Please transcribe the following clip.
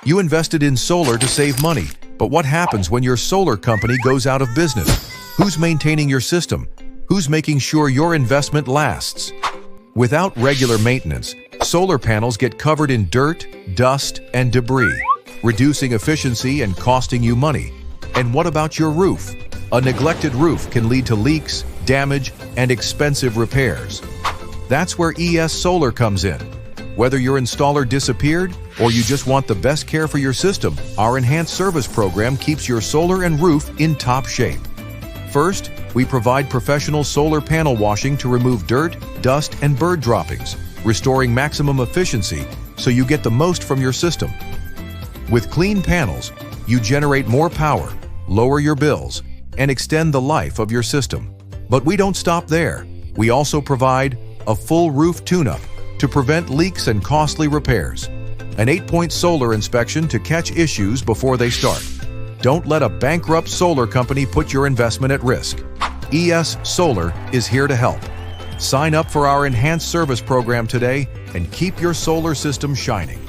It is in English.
You invested in solar to save money, but what happens when your solar company goes out of business? Who's maintaining your system? Who's making sure your investment lasts? Without regular maintenance, solar panels get covered in dirt, dust, and debris, reducing efficiency and costing you money. And what about your roof? A neglected roof can lead to leaks, damage, and expensive repairs. That's where ES Solar comes in. Whether your installer disappeared or you just want the best care for your system, our enhanced service program keeps your solar and roof in top shape. First, we provide professional solar panel washing to remove dirt, dust, and bird droppings, restoring maximum efficiency so you get the most from your system. With clean panels, you generate more power, lower your bills, and extend the life of your system. But we don't stop there. We also provide a full roof tune-up to prevent leaks and costly repairs, an 8-point solar inspection to catch issues before they start. Don't let a bankrupt solar company put your investment at risk. ES Solar is here to help. Sign up for our enhanced service program today and keep your solar system shining.